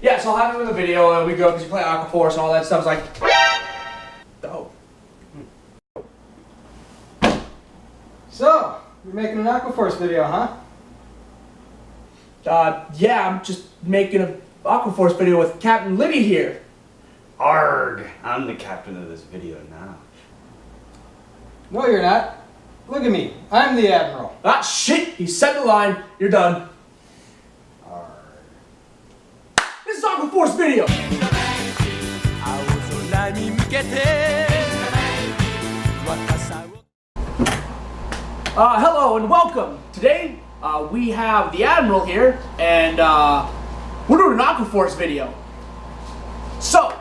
Yeah, so I'll have him in the video, and we go because you play Aqua Force and all that stuff. It's like, oh. So, you're making an Aqua Force video, huh? Yeah, I'm just making an Aqua Force video with Captain Libby here. Arg! I'm the captain of this video now. No, you're not. Look at me. I'm the admiral. Ah, shit! He set the line. You're done. Arg. This is Aqua Force video. Hello and welcome. Today we have the Admiral here, and we're doing an Aqua Force video. So,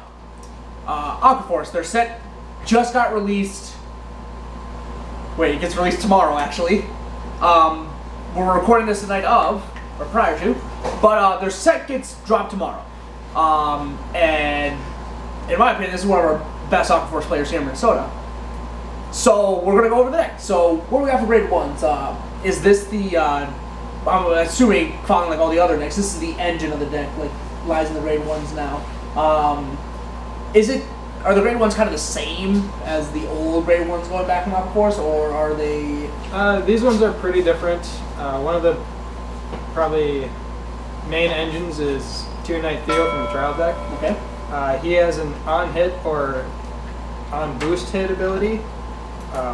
Aqua Force, their set just got released. Wait, it gets released tomorrow, actually. We're recording this the night of, or prior to, but their set gets dropped tomorrow. And in my opinion, this is one of our best Aqua Force players here in Minnesota. So we're gonna go over the deck. So what do we got for grade ones? Is this the? I'm assuming, following like all the other decks, this is the engine of the deck, like lies in the grade ones now. Is it? Are the grade ones kind of the same as the old grade ones going back in Aqua Force, or are they? These ones are pretty different. One of the probably main engines is Tier Knight Theo from the trial deck. Okay. He has an on-hit or on-boost hit ability.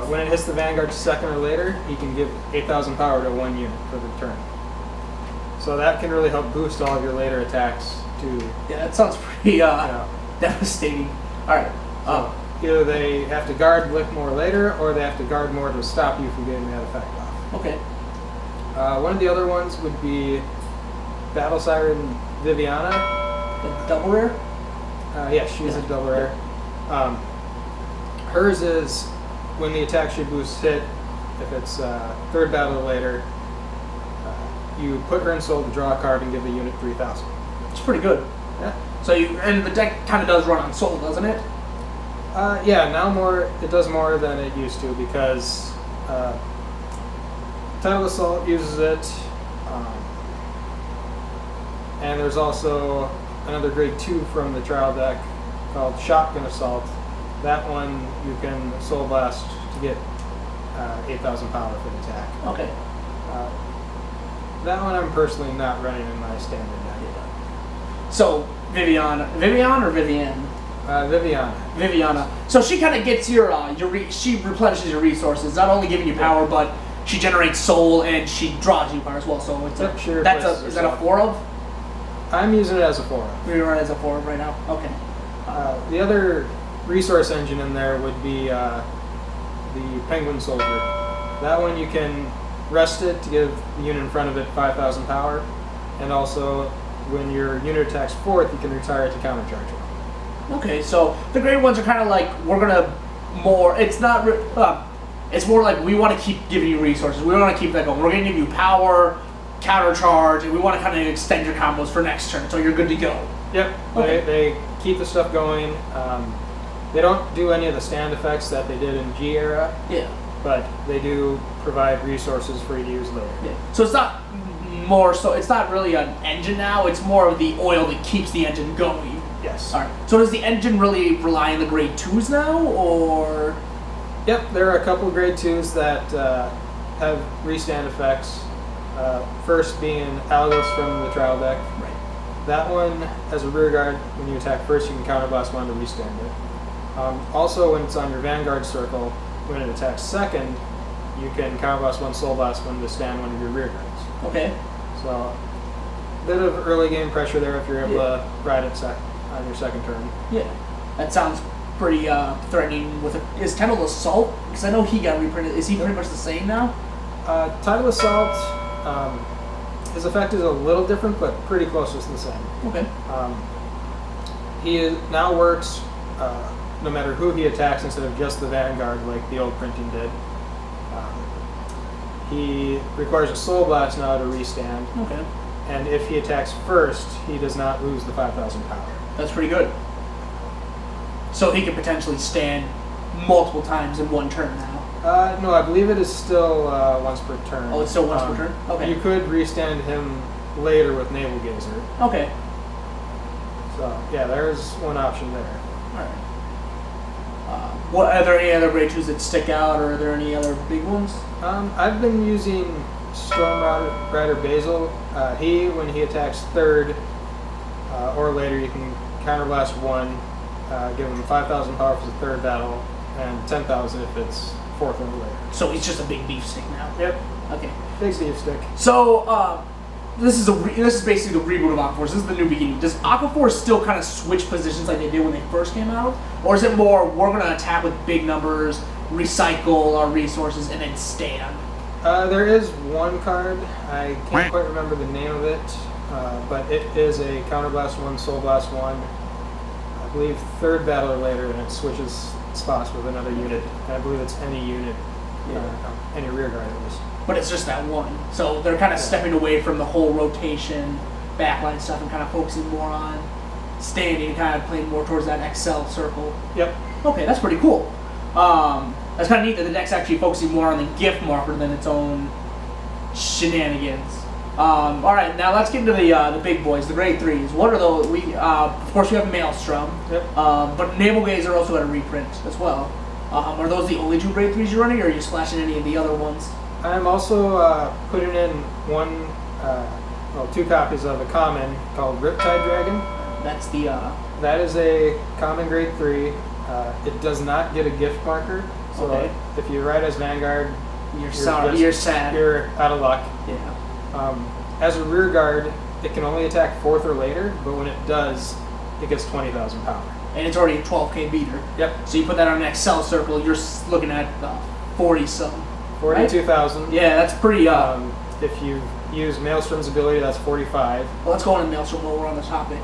When it hits the Vanguard second or later, he can give 8,000 power to one unit for the turn. So that can really help boost all of your later attacks too. Yeah, that sounds pretty devastating. All right. Either they have to guard lick more later, or they have to guard more to stop you from getting that effect off. Okay. One of the other ones would be Battle Siren Viviana. The double rare? Yeah, she's a double rare. Hers is when the attack should boost hit, if it's third battle or later, you put her in soul to draw a card and give the unit 3,000. It's pretty good. Yeah. So and the deck kind of does run on soul, doesn't it? Yeah, now it does more than it used to because Tidal Assault uses it, and there's also another grade 2 from the trial deck called Shotgun Assault. That one you can Soul Blast to get 8,000 power for the attack. Okay. That one I'm personally not running in my standard deck. So Viviana or Vivienne? Viviana. So she kind of gets she replenishes your resources, not only giving you power, but she generates soul and she draws you power as well. So it's is that a 4 of? I'm using it as a 4 of. You're running as a 4 of right now. Okay. The other resource engine in there would be the Penguin Soldier. That one you can rest it to give the unit in front of it 5,000 power, and also when your unit attacks fourth, you can retire it to countercharge it. Okay, so the grade ones are kind of like it's not. It's more like we want to keep giving you resources. We want to keep that going. We're going to give you power, countercharge, and we want to kind of extend your combos for next turn, so you're good to go. Yep. Okay. They keep the stuff going. They don't do any of the stand effects that they did in G era. Yeah. But they do provide resources for you to use later. Yeah. So it's not it's not really an engine now. It's more of the oil that keeps the engine going. Yes. All right. So does the engine really rely on the grade 2s now, or? Yep. There are a couple grade 2s that have restand effects. First being Algos from the trial deck. Right. That one, as a rear guard, when you attack first, you can counterblast one to restand it. Also, when it's on your Vanguard circle, when it attacks second, you can counterblast one, soul blast one to stand one of your rear guards. Okay. So, a bit of early game pressure there if you're able to ride it on your second turn. Yeah, that sounds pretty threatening. Is Tidal Assault? Because I know he got reprinted. Is he pretty much the same now? Tidal Assault, his effect is a little different, but pretty close to the same. Okay. He now works no matter who he attacks instead of just the Vanguard like the old printing did. He requires a Soul Blast now to restand. Okay. And if he attacks first, he does not lose the 5,000 power. That's pretty good. So he could potentially stand multiple times in one turn now. No, I believe it is still once per turn. Oh, it's still once per turn? Okay. You could restand him later with Naval Gazer. Okay. So yeah, there's one option there. Alright. What are there any other grade 2s that stick out, or are there any other big ones? I've been using Storm Rider Basil. When he attacks third or later, you can counterblast 1, give him 5,000 power for the third battle, and 10,000 if it's fourth or later. So he's just a big beef stick now. Yep. Okay. Big beef stick. So this is basically the reboot of Aqua Force. This is the new beginning. Does Aqua Force still kind of switch positions like they did when they first came out, or is it more we're gonna attack with big numbers, recycle our resources, and then stand? There is one card, I can't quite remember the name of it, but it is a Counterblast 1, Soul Blast 1, I believe third battle or later, and it switches spots with another unit, and I believe it's any unit, any rear guard at least. But it's just that one. So they're kind of stepping away from the whole rotation, backline stuff, and kind of focusing more on standing, kind of playing more towards that XL circle. Yep. Okay, that's pretty cool. That's kind of neat that the deck's actually focusing more on the gift marker than its own shenanigans. All right, now let's get into the big boys, the grade 3s. What are those? Of course, we have Maelstrom, Yep. but Naval Gazer also got a reprint as well. Are those the only 2 grade 3s you're running, or are you splashing any of the other ones? I'm also putting in 2 copies of a common called Riptide Dragon. That's the That is a common grade 3. It does not get a gift marker, so Okay. if you ride as Vanguard, you're sorry, you're sad. you're out of luck. Yeah. As a rear guard, it can only attack fourth or later, but when it does, it gets 20,000 power. And it's already a 12k beater. Yep. So you put that on an XL circle, you're looking at 40 something. 42,000. Yeah, that's pretty. If you use Maelstrom's ability, that's 45. Well, let's go on to Maelstrom while we're on the topic.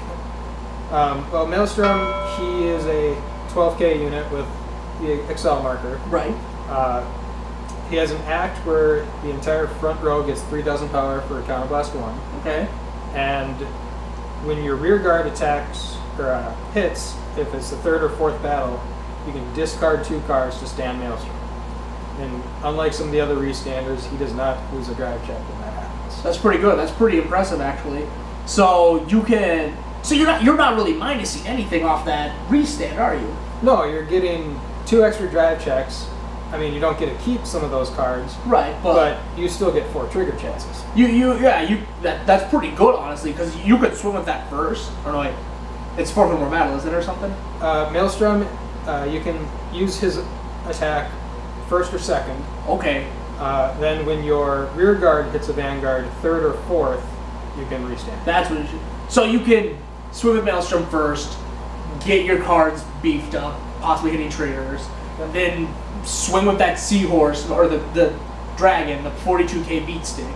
Well, Maelstrom, he is a 12k unit with the XL marker. Right. He has an act where the entire front row gets 3,000 power for Counterblast 1. Okay. And when your rear guard attacks or hits, if it's the third or fourth battle, you can discard 2 cards to stand Maelstrom. And unlike some of the other restanders, he does not lose a drive check when that happens. That's pretty good. That's pretty impressive, actually. So you can. So you're not really minusing anything off that restand, are you? No, you're getting 2 extra drive checks. I mean, you don't get to keep some of those cards, Right, but you still get 4 trigger chances. That's pretty good, honestly, because you could swim with that first. Or no, wait, it's 4th or more battle, isn't it, or something? Maelstrom, you can use his attack first or second. Okay. Then when your rear guard hits a Vanguard, third or fourth, you can restand. That's what it should. So you can swim with Maelstrom first, get your cards beefed up, possibly hitting triggers, and then swim with that seahorse or the dragon, the 42k beat stick.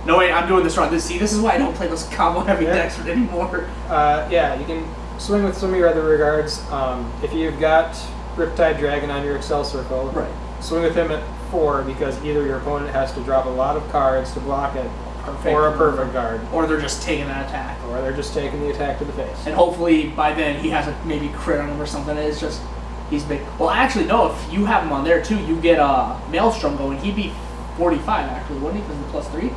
No wait, I'm doing this wrong. This is why I don't play those combo heavy decks anymore. Yeah, you can swing with some of your other rear guards. If you've got Riptide Dragon on your XL circle, Right. swing with him at 4 because either your opponent has to drop a lot of cards to block it, or a perfect guard, Or they're just taking that attack. or they're just taking the attack to the face. And hopefully by then he has a maybe crit on him or something. It's just he's big. Well, actually no. If you have him on there too, you get Maelstrom going. He'd be 45 actually, wouldn't he? Because of the +3.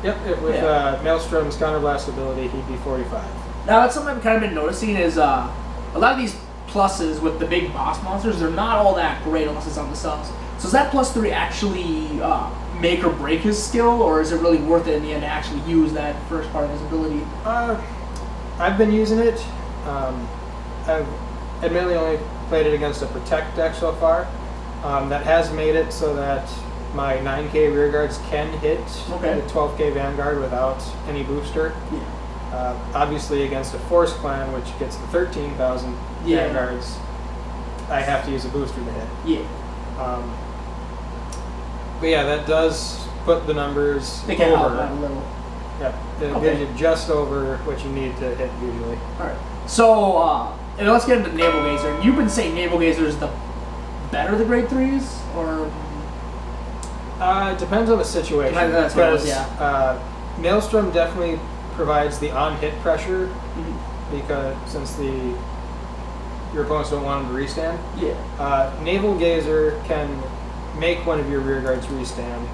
Yep. With Maelstrom's Counterblast ability, he'd be 45. Now that's something I've kind of been noticing is a lot of these pluses with the big boss monsters, they're not all that great unless it's on the subs. So does that +3 actually make or break his skill, or is it really worth it in the end to actually use that first part of his ability? I've been using it. I've admittedly only played it against a Protect deck so far. That has made it so that my 9k rear guards can hit the 12k Vanguard without any booster. Yeah. Obviously against a Force Clan, which gets the 13,000 Vanguards, I have to use a booster to hit. Yeah. But yeah, that does put the numbers They can help over. out a little. Yeah, it gives you just over what you need to hit usually. Alright. So, and let's get into Naval Gazer. You've been saying Naval Gazer is the better of the grade 3s? Or? It depends on the situation. That's what it is, because Maelstrom definitely provides the on-hit pressure, because since your opponents don't want him to restand. Yeah. Naval Gazer can make one of your rear guards restand,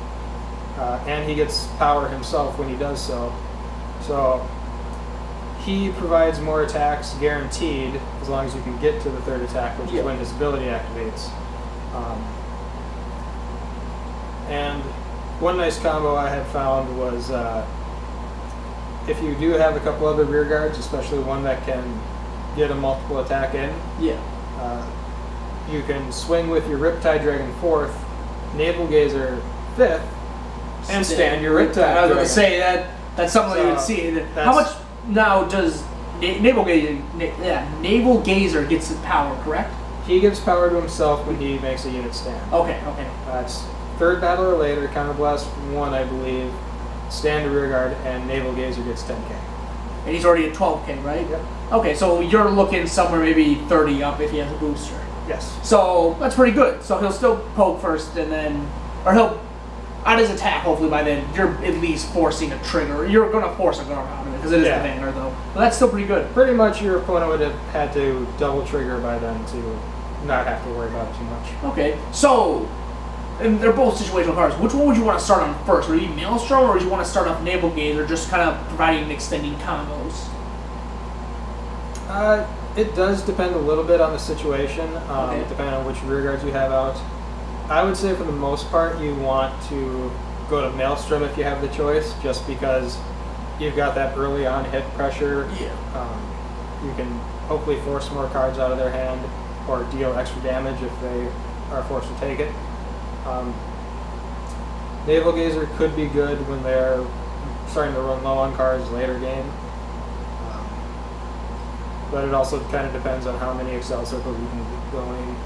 and he gets power himself when he does so. So he provides more attacks guaranteed as long as you can get to the third attack, which is when his ability activates. And one nice combo I had found was if you do have a couple other rear guards, especially one that can get a multiple attack in, you can swing with your Riptide Dragon 4th, Naval Gazer 5th, and stand your Riptide Dragon. I was going to say that's something you would see. How much now does Naval Gazer gets his power, correct? He gives power to himself when he makes a unit stand. Okay. It's third battle or later, Counterblast 1, I believe, stand to rear guard, and Naval Gazer gets 10k. And he's already at 12k, right? Yep. Okay, so you're looking somewhere maybe 30 up if he has a booster. Yes. So that's pretty good. So he'll still poke first, and then, or he'll on his attack. Hopefully by then you're at least forcing a trigger. You're gonna force a guard out of it because it is the Vanguard though. But that's still pretty good. Pretty much your opponent would have had to double trigger by then to not have to worry about it too much. Okay, so. And they're both situational cards. Which one would you want to start on first? Would it be Maelstrom, or would you want to start off Naval Gazer, just kind of providing and extending combos? It does depend a little bit on the situation, depending on which rear guards you have out. I would say for the most part you want to go to Maelstrom if you have the choice, just because you've got that early on hit pressure. Yeah. You can hopefully force more cards out of their hand, or deal extra damage if they are forced to take it. Naval Gazer could be good when they're starting to run low on cards later game, but it also kind of depends on how many Excel circles you can get going.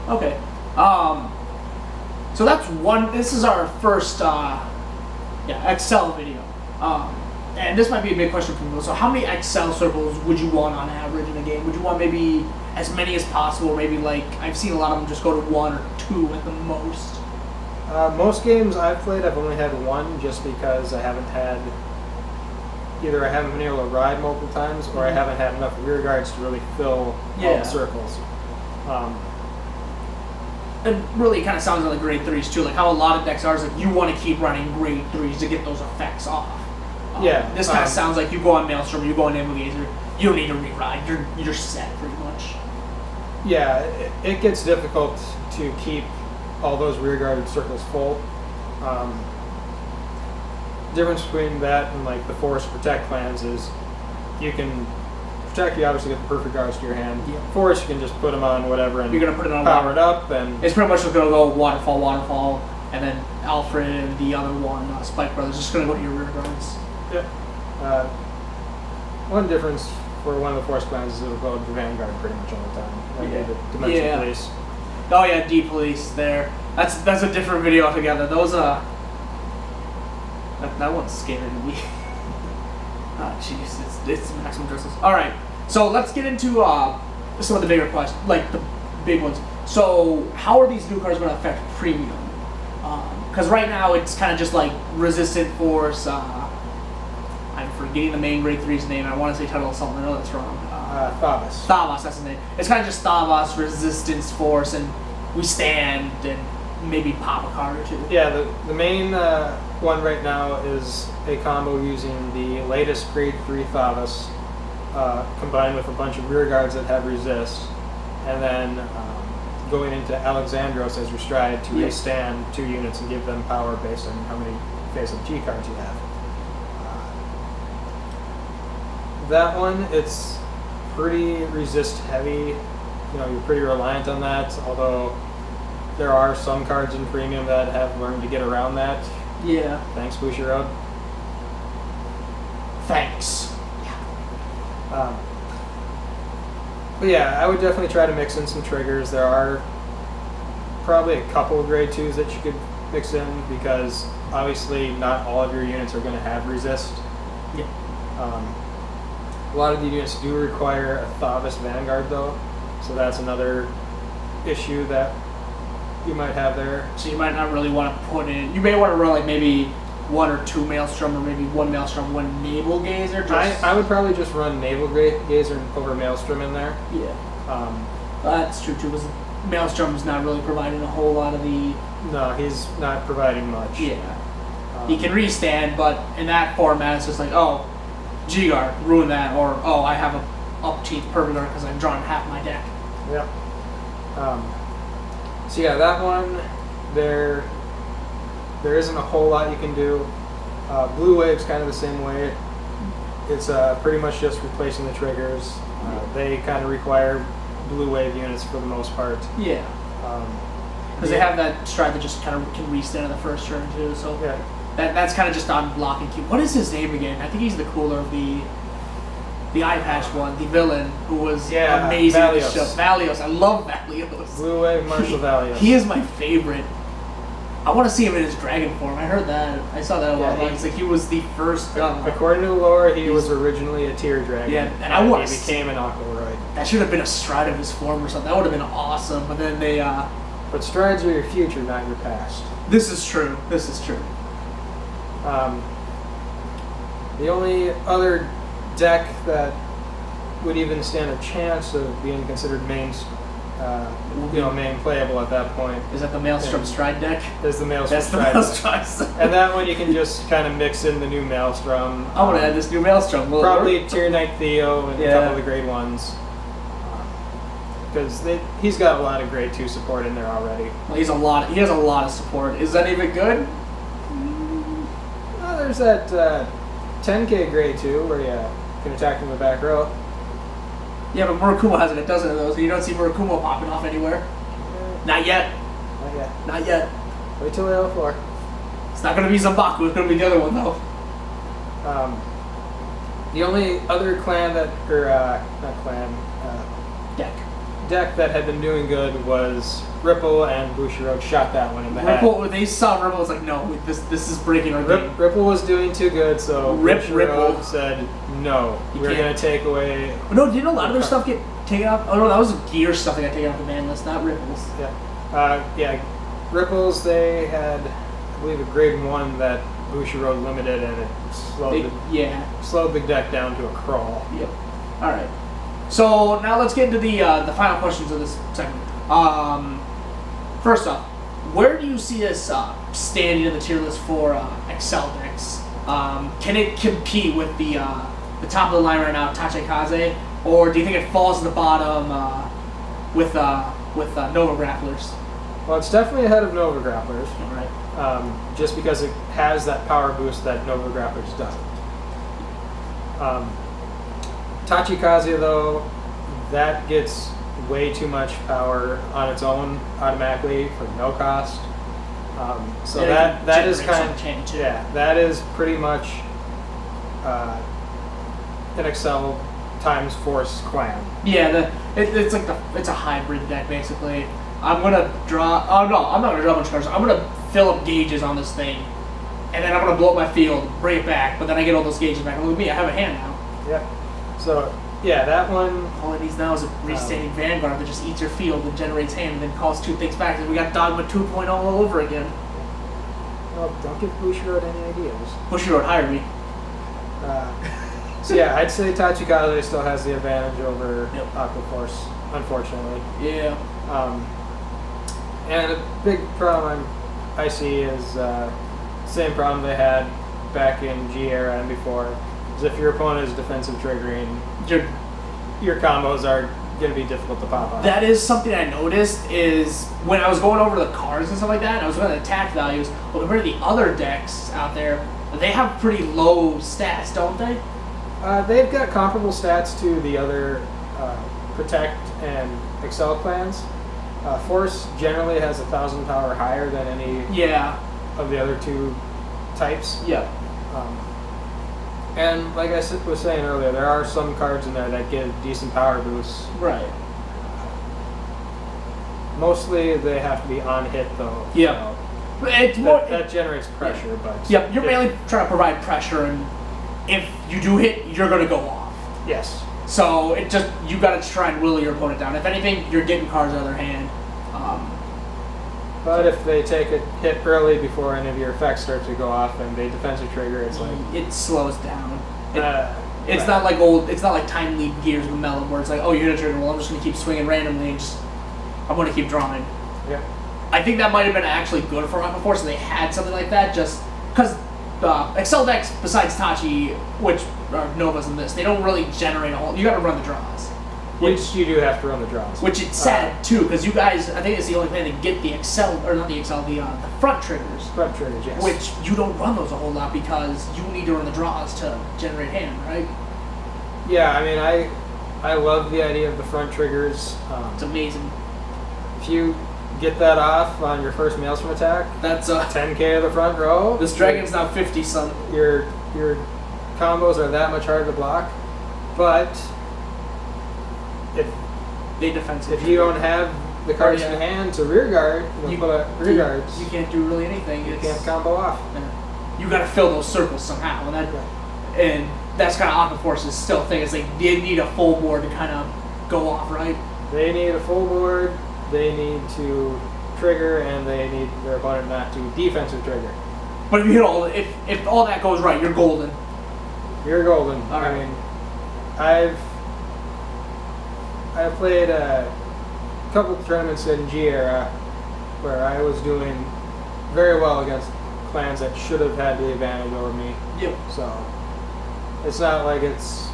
Okay, so that's one. This is our first Excel video, and this might be a big question for people. So how many Excel circles would you want on average in a game? Would you want maybe as many as possible? Maybe like I've seen a lot of them just go to 1 or 2 at the most. Most games I've played, I've only had 1, just because I haven't been able to ride multiple times, or I haven't had enough rear guards to really fill all the circles. It really kind of sounds like grade 3s too, like how a lot of decks are, is like you want to keep running grade 3s to get those effects off. This kind of sounds like you go on Maelstrom, you go on Naval Gazer, you don't need to re-ride, you're set pretty much. Yeah, it gets difficult to keep all those rear guarded circles full. Difference between that and like the Force Protect plans is you can Protect, you obviously get the perfect guards to your hand. Force, you can just put them on whatever and you're gonna put it on power it up, and it's pretty much just gonna go waterfall, and then Alfred and the other one, Spike Brothers, just gonna go to your rear guards. Yeah. One difference for one of the Force plans is it'll go to Vanguard pretty much all the time. Like the Dimension Police. Oh yeah, D Police there. That's a different video altogether. Those that one's scary to me. Ah, jeez, it's maximum justice. All right, so let's get into some of the bigger questions, like the big ones. So how are these new cards going to affect premium? Because right now it's kind of just like Resistant Force. I'm forgetting the main grade 3's name. I want to say Title of something. I know that's wrong. Thavas. Thavas, that's his name. It's kind of just Thavas, Resistance Force, and we stand and maybe pop a card or two. Yeah, the main one right now is a combo using the latest grade 3 Thavas combined with a bunch of rear guards that have resist, and then going into Alexandros as your stride to withstand 2 units and give them power based on how many face-up G cards you have. That one, it's pretty resist heavy. You're pretty reliant on that, although there are some cards in premium that have learned to get around that. Yeah. Thanks, Bushiroad. Thanks. But yeah, I would definitely try to mix in some triggers. There are probably a couple of grade 2s that you could mix in, because obviously not all of your units are going to have resist. Yeah. A lot of the units do require a Thavas Vanguard though, so that's another issue that you might have there. So you might not really want to put in. You may want to run like maybe 1 or 2 Maelstrom, or maybe 1 Maelstrom, 1 Naval Gazer. I would probably just run Naval Gazer over Maelstrom in there. Yeah. That's true too, because Maelstrom's not really providing a whole lot of the. No, he's not providing much. Yeah. He can restand, but in that format, it's just like, oh, G-Guard, ruin that, or oh, I have a up-teeth Purple Guard because I've drawn half my deck. Yep. So yeah, that one, there isn't a whole lot you can do. Blue Wave's kind of the same way. It's pretty much just replacing the triggers. They kind of require Blue Wave units for the most part. Yeah. Because they have that stride that just kind of can restand in the first turn too. So yeah. That's kind of just on blocking cue. What is his name again? I think he's the cooler of the eye patch one, the villain who was amazing in the show. Valios. I love Valios. Blue Wave Marshall Valios. He is my favorite. I want to see him in his dragon form. I heard that. I saw that a while back. It's like he was the first. According to the lore, he was originally a tier dragon. Yeah, and he became an Aqua. That should have been a stride of his form or something. That would have been awesome. But then they. But strides are your future, not your past. This is true. This is true. The only other deck that would even stand a chance of being considered main playable at that point. Is that the Maelstrom Stride deck? Is the Maelstrom Stride deck. And that one you can just kind of mix in the new Maelstrom. I want to add this new Maelstrom. Probably Tier Knight Theo and a couple of the grade ones. Because he's got a lot of grade 2 support in there already. Well, he has a lot of support. Is that even good? Well, there's that 10k grade 2 where you can attack from the back row. Yeah, but Murakumo has a dozen of those, and you don't see Murakumo popping off anywhere. Not yet. Not yet. Not yet. Wait till L4. It's not going to be Zambaku, it's going to be the other one, though. The only other clan that, deck that had been doing good was Ripple, and Bushiroad shot that one in the head. When they saw Ripple, was like, no, this is breaking our game. Ripple was doing too good, so Ripple said, no, we're going to take away... No, didn't a lot of their stuff get taken off? Oh, no, that was Gear stuff that got taken off the ban list, not Ripples. Yeah. Ripples, they had, I believe, a grade 1 that Bushiroad limited, and it slowed the deck down to a crawl. Yep. All right. So now let's get into the final questions of this segment. First off, where do you see this standing in the tier list for Excel decks? Can it compete with the top of the line right now, Tachikaze, or do you think it falls to the bottom with Nova Grapplers? Well, it's definitely ahead of Nova Grapplers. All right. Just because it has that power boost that Nova Grapplers doesn't. Tachikaze, though, that gets way too much power on its own automatically for no cost. So that is kind of that is pretty much an Excel times Force clan. Yeah, it's a hybrid deck basically. I'm gonna draw. Oh no, I'm not gonna draw a bunch of cards. I'm gonna fill up gauges on this thing, and then I'm gonna blow up my field, bring it back. But then I get all those gauges back. Look at me, I have a hand now. Yep. So, yeah, that one... All it needs now is a restanding Vanguard that just eats your field and generates hand and then calls 2 things back. And we got Dogma 2.0 all over again. Well, don't give Bushiroad any ideas. Bushiroad, hire me. So yeah, I'd say Tachikaze still has the advantage over Aqua Force, unfortunately. Yeah. And a big problem I see is same problem they had back in G era and before. If your opponent is defensive triggering, your combos are going to be difficult to pop on. That is something I noticed is when I was going over the cards and stuff like that, and I was going to attack values, well, compared to the other decks out there, they have pretty low stats, don't they? They've got comparable stats to the other Protect and Excel clans. Force generally has 1,000 power higher than any of the other 2 types. Yeah. And like I was saying earlier, there are some cards in there that give decent power boosts. Right. Mostly they have to be on hit though. Yeah. So it's more, that generates pressure, but... Yep, you're mainly trying to provide pressure, and if you do hit, you're going to go off. Yes. So you got to try and will your opponent down. If anything, you're getting cards out of their hand. But if they take a hit early before any of your effects start to go off and they defensive trigger, it's like... It slows down. It's not like time lead gears with Melon where it's like, oh, you hit a trigger, well, I'm just going to keep swinging randomly and I'm going to keep drawing. Yeah. I think that might have been actually good for Aqua Force, so they had something like that just because Excel decks besides Tachi, which are Novas in this, they don't really generate a whole. You got to run the draws. Which you do have to run the draws. Which it's sad too, because you guys, I think it's the only plan to get the Excel, or not the Excel, the front triggers. Front triggers, yes. Which you don't run those a whole lot because you need to run the draws to generate hand, right? Yeah, I mean, I love the idea of the front triggers. It's amazing. If you get that off on your first Maelstrom attack, That's 10k of the front row. this dragon's now 50, son. Your combos are that much harder to block, but if you don't have the cards in hand to rear guard, you put a rear guards. You can't do really anything. You can't combo off. Yeah. You got to fill those circles somehow, and that's kind of Aqua Force's still thing. Is they need a full board to kind of go off, right? They need a full board. They need to trigger, and they need their opponent not to defensive trigger. But if you hit if all that goes right, you're golden. You're golden. All right. I mean, I've played a couple of tournaments in G era where I was doing very well against clans that should have had the advantage over me. Yep. So it's not like it's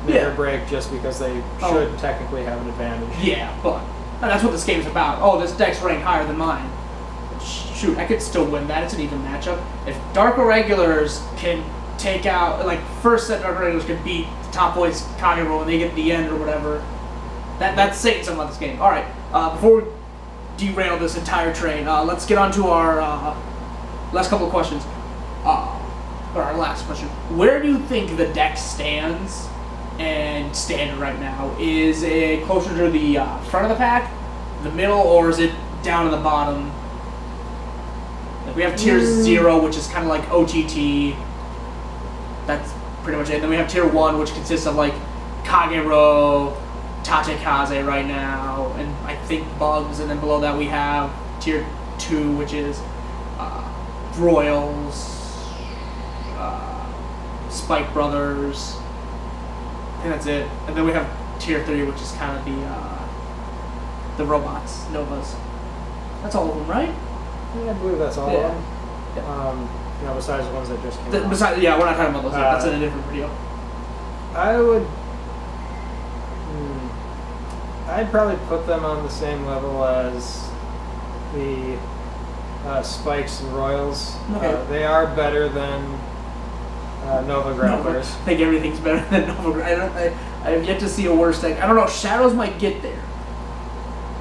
make or break just because they should technically have an advantage. Yeah, but and that's what this game's about. Oh, this deck's ranked higher than mine. Shoot, I could still win that. It's an even matchup. If Dark Irregulars can take out, like, first set Dark Irregulars can beat the top boys Kagero when they get to the end or whatever, that's saying something about this game. All right, before we derail this entire train, let's get on to our last couple of questions. Or our last question. Where do you think the deck stands and standard right now? Is it closer to the front of the pack, the middle, or is it down to the bottom? Like we have tier 0, which is kind of like OTT. That's pretty much it. Then we have tier 1, which consists of like Kagero, Tachikaze right now, and I think Bugs. And then below that we have tier 2, which is Royals, Spike Brothers. I think that's it. And then we have tier 3, which is kind of the robots, Novas. That's all of them, right? Yeah, I believe that's all of them. Yeah. Besides the ones that just came out. Besides, yeah, we're not talking about those. That's in a different video. I'd probably put them on the same level as the Spikes and Royals. Okay. They are better than Nova Grapplers. I think everything's better than Nova Grapplers. I have yet to see a worse deck. I don't know. Shadows might get there.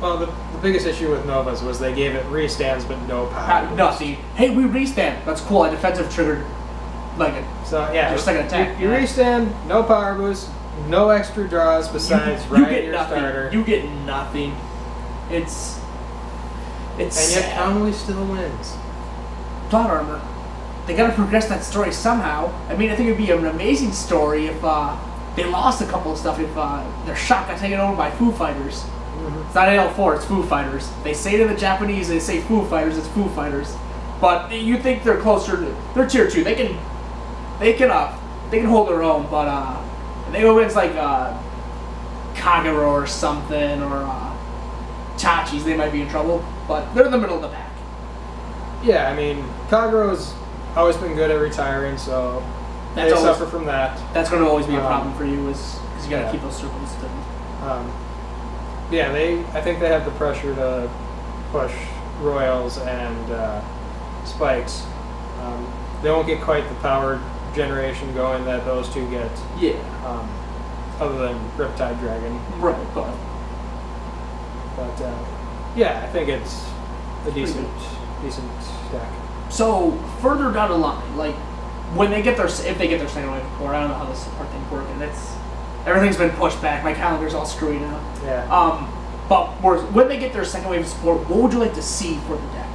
Well, the biggest issue with Novas was they gave it restands but no power. No, see, hey, we restand. That's cool. I defensive triggered like it. So yeah, just like an attack. You restand, no power boost, no extra draws besides you riding your nothing. starter. You get nothing. It's and sad. yet Conley still wins. Plot armor. They gotta progress that story somehow. I mean, I think it'd be an amazing story if they lost a couple of stuff. If their shot got taken over by Foo Fighters. It's not AL4, it's Foo Fighters. They say to the Japanese, they say Foo Fighters, it's Foo Fighters. But you think they're closer to, they're tier 2. They can hold their own, but they go against like Kagero or something, or Tachis, they might be in trouble. But they're in the middle of the pack. Yeah, I mean, Kagero's always been good at retiring, so they suffer from that. That's going to always be a problem for you, is because you got to keep those circles filled. Yeah, I think they have the pressure to push Royals and Spikes. They won't get quite the power generation going that those two get. Yeah. Other than Riptide Dragon. Right, but yeah, I think it's a decent stack. So further down the line, like when they get if they get their second wave of core, I don't know how this part thing's working. Everything's been pushed back. My calendar's all screwy now. Yeah. But when they get their second wave of support, what would you like to see for the deck?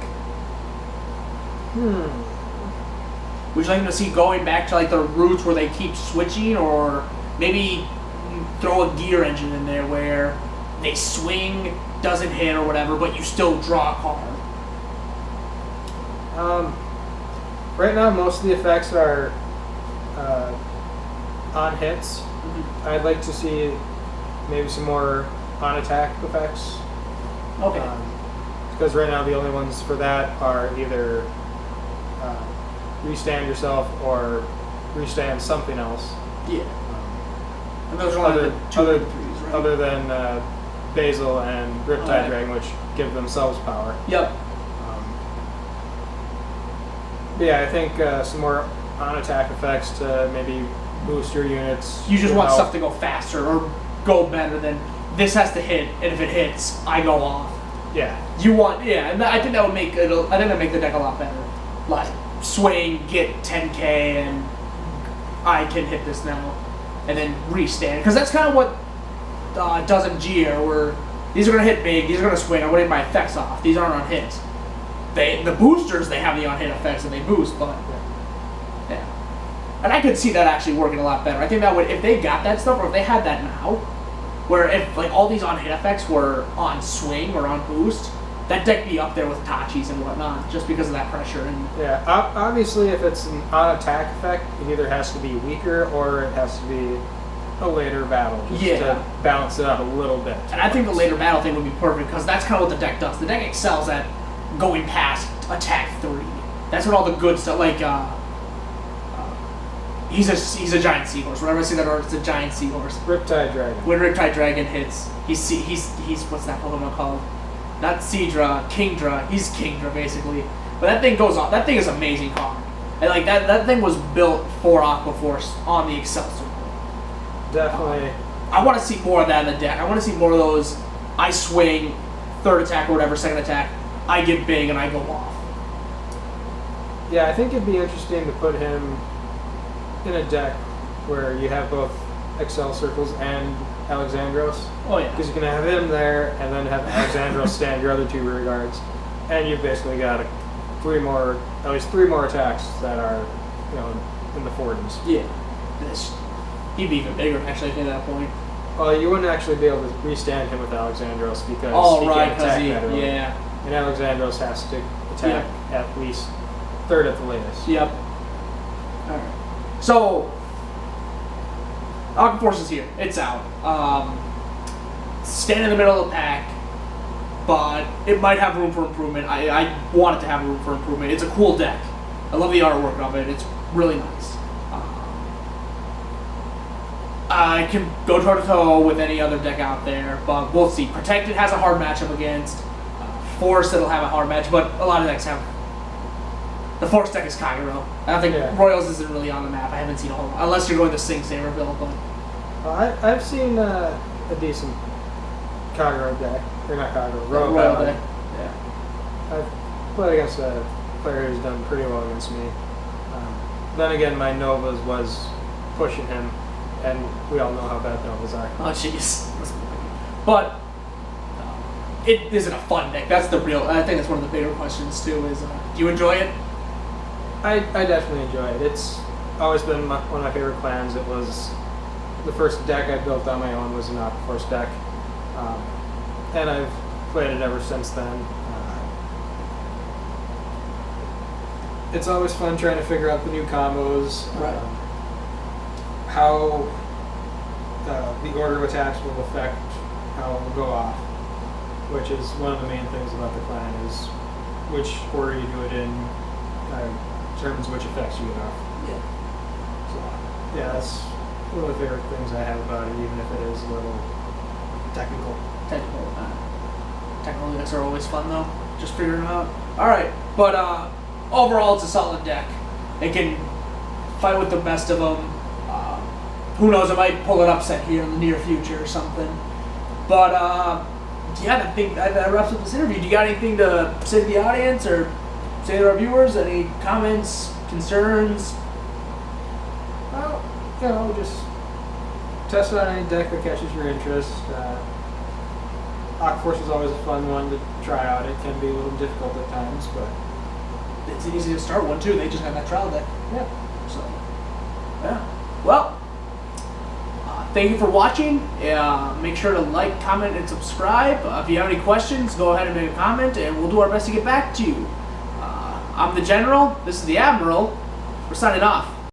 Would you like them to see going back to like the roots where they keep switching, or maybe throw a gear engine in there where they swing, doesn't hit or whatever, but you still draw a card? Right now, most of the effects are on hits. I'd like to see maybe some more on attack effects. Okay. Because right now the only ones for that are either restand yourself or restand something else. Yeah. Um, And those are only the 2 and 3s, right? Other than Basil and Riptide Right. Dragon, which give themselves power. Yep. But yeah, I think some more on-attack effects to maybe boost your units. You just would want help. stuff to go faster or go better than this has to hit, and if it hits, I go off. Yeah. You want, yeah, and I think that would make it. I think that make the deck a lot better. Like swing, get 10k, and I can hit this now, and then restand. Because that's kind of what does in GR, where these are gonna hit big, these are gonna swing. I'm gonna get my effects off. These aren't on hits. The boosters, they have the on hit effects and they boost, but yeah. And I could see that actually working a lot better. I think that would, if they got that stuff, or if they had that now, where if like all these on hit effects were on swing or on boost, that deck be up there with Tachis and whatnot, just because of that pressure. And Yeah. Obviously, if it's an on-attack effect, it either has to be weaker or it has to be a later battle, just to balance it out a little bit. And I think the later battle thing would be perfect because that's kind of what the deck does. The deck excels at going past attack 3. That's what all the good stuff, like he's a giant seahorse. Whenever I see that art, it's a giant seahorse. Riptide Dragon. When Riptide Dragon hits, he's what's that Pokemon called? Not Seadra, Kingdra. He's Kingdra basically. But that thing goes on. That thing is an amazing card. And like that thing was built for Aqua Force on the Excel Circle. Definitely. I want to see more of that in the deck. I want to see more of those. I swing, third attack or whatever, second attack. I get big and I go off. Yeah, I think it'd be interesting to put him in a deck where you have both Excel Circles and Alexandros. Oh yeah. Because you can have him there and then have Alexandros stand your other 2 rear guards. And you've basically got at least three more attacks that are, in the 40s. Yeah. He'd be even bigger actually at that point. Well, you wouldn't actually be able to restand him with Alexandros because Oh he right, can't because attack that early. yeah. And Alexandros has to attack at least 3rd at the latest. Yep. Alright. So Aqua Force is here. It's out. Stand in the middle of the pack, but it might have room for improvement. I want it to have room for improvement. It's a cool deck. I love the artwork of it. It's really nice. I can go toe to toe with any other deck out there, but we'll see. Protected has a hard matchup against Force. It'll have a hard match, but a lot of decks have. The Force deck is Kagero. I don't think Royals isn't really on the map. I haven't seen a whole lot, unless you're going to Sing Saber build. But I've seen a decent Kagero deck, or not Kagero, Royal deck. Yeah. I've played against a player who's done pretty well against me. Then again, my Novas was pushing him. And we all know how bad Novas are. Oh jeez. But it isn't a fun deck. That's the real. I think that's one of the bigger questions too. Is do you enjoy it? I definitely enjoy it. It's always been one of my favorite clans. It was the first deck I built on my own was an Aqua Force deck, and I've played it ever since then. It's always fun trying to figure out the new combos. Right. How the order of attacks will affect how it will go off, which is one of the main things about the clan is which order you do it in determines which effects you get off. Yeah. So, yeah, that's one of the favorite things I have about it, even if it is a little technical. Technical decks are always fun though. Just figuring it out. All right, but overall it's a solid deck. It can fight with the best of them. Who knows? I might pull an upset here in the near future or something. But yeah, I think that wraps up this interview. Do you got anything to say to the audience or say to our viewers? Any comments, concerns? Well, just test out any deck that catches your interest. Aqua Force is always a fun one to try out. It can be a little difficult at times, but it's easy to start one too. They just have that trial deck. yeah. So, yeah. Well, thank you for watching. Make sure to like, comment, and subscribe. If you have any questions, go ahead and make a comment, and we'll do our best to get back to you. I'm the General. This is the Admiral. We're signing off.